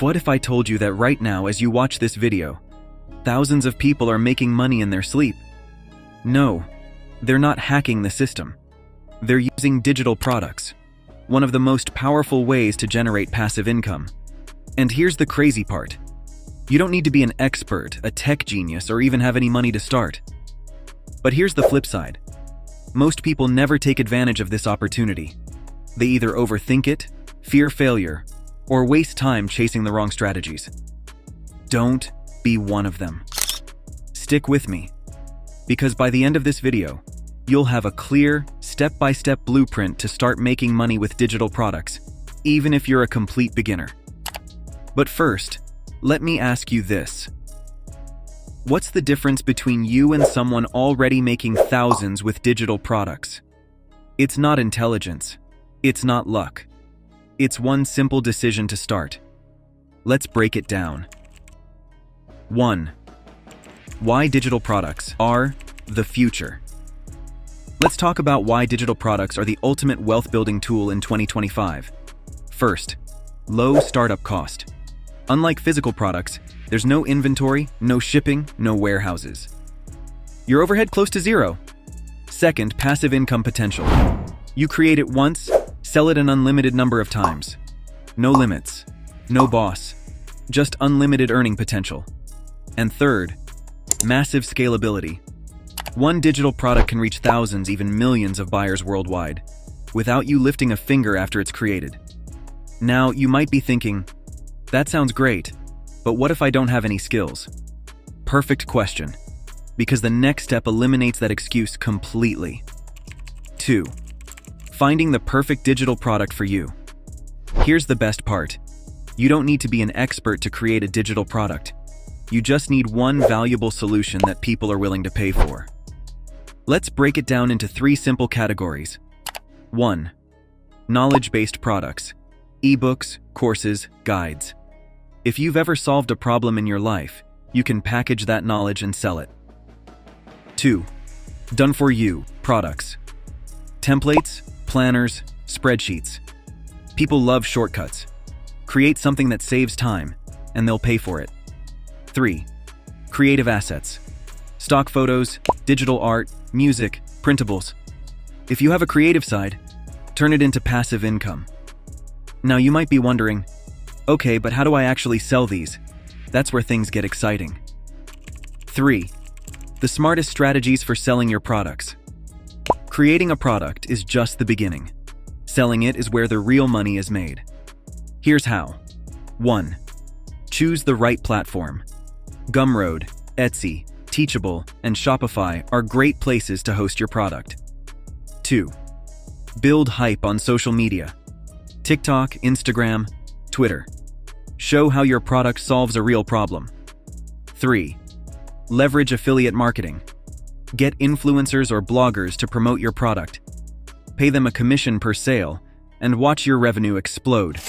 What if I told you that right now, as you watch this video, thousands of people are making money in their sleep? No, they're not hacking the system. They're using digital products, one of the most powerful ways to generate passive income. And here's the crazy part. You don't need to be an expert, a tech genius, or even have any money to start. But here's the flip side. Most people never take advantage of this opportunity. They either overthink it, fear failure, or waste time chasing the wrong strategies. Don't be one of them. Stick with me, because by the end of this video, you'll have a clear, step-by-step blueprint to start making money with digital products, even if you're a complete beginner. But first, let me ask you this. What's the difference between you and someone already making thousands with digital products? It's not intelligence. It's not luck. It's one simple decision to start. Let's break it down. 1. Why digital products are the future. Let's talk about why digital products are the ultimate wealth-building tool in 2025. First, low startup cost. Unlike physical products, there's no inventory, no shipping, no warehouses. Your overhead close to zero. Second, passive income potential. You create it once, sell it an unlimited number of times. No limits, no boss, just unlimited earning potential. And third, massive scalability. One digital product can reach thousands, even millions of buyers worldwide, without you lifting a finger after it's created. Now, you might be thinking, that sounds great, but what if I don't have any skills? Perfect question, because the next step eliminates that excuse completely. 2. Finding the perfect digital product for you. Here's the best part. You don't need to be an expert to create a digital product. You just need one valuable solution that people are willing to pay for. Let's break it down into 3 simple categories. 1. Knowledge-based products. Ebooks, courses, guides. If you've ever solved a problem in your life, you can package that knowledge and sell it. 2. Done-for-you products. Templates, planners, spreadsheets. People love shortcuts. Create something that saves time, and they'll pay for it. 3. Creative assets. Stock photos, digital art, music, printables. If you have a creative side, turn it into passive income. Now you might be wondering, okay, but how do I actually sell these? That's where things get exciting. 3. The smartest strategies for selling your products. Creating a product is just the beginning. Selling it is where the real money is made. Here's how. 1. Choose the right platform. Gumroad, Etsy, Teachable, and Shopify are great places to host your product. 2. Build hype on social media. TikTok, Instagram, Twitter. Show how your product solves a real problem. 3. Leverage affiliate marketing. Get influencers or bloggers to promote your product. Pay them a commission per sale, and watch your revenue explode.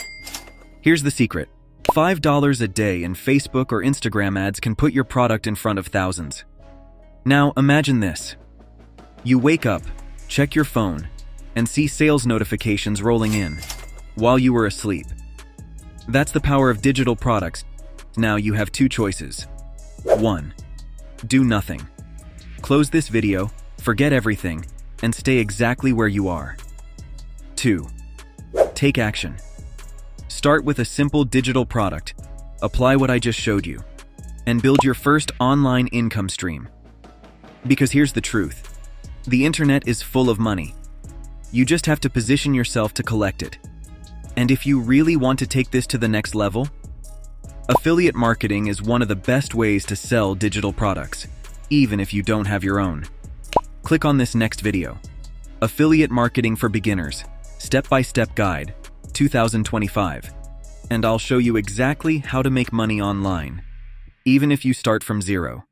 Here's the secret. $5 a day in Facebook or Instagram ads can put your product in front of thousands. Now imagine this. You wake up, check your phone, and see sales notifications rolling in while you were asleep. That's the power of digital products. Now you have 2 choices. 1. Do nothing. Close this video, forget everything, and stay exactly where you are. 2. Take action. Start with a simple digital product, apply what I just showed you, and build your first online income stream. Because here's the truth. The internet is full of money. You just have to position yourself to collect it. And if you really want to take this to the next level, affiliate marketing is one of the best ways to sell digital products, even if you don't have your own. Click on this next video. Affiliate Marketing for Beginners, Step-by-Step Guide, 2025. And I'll show you exactly how to make money online, even if you start from zero.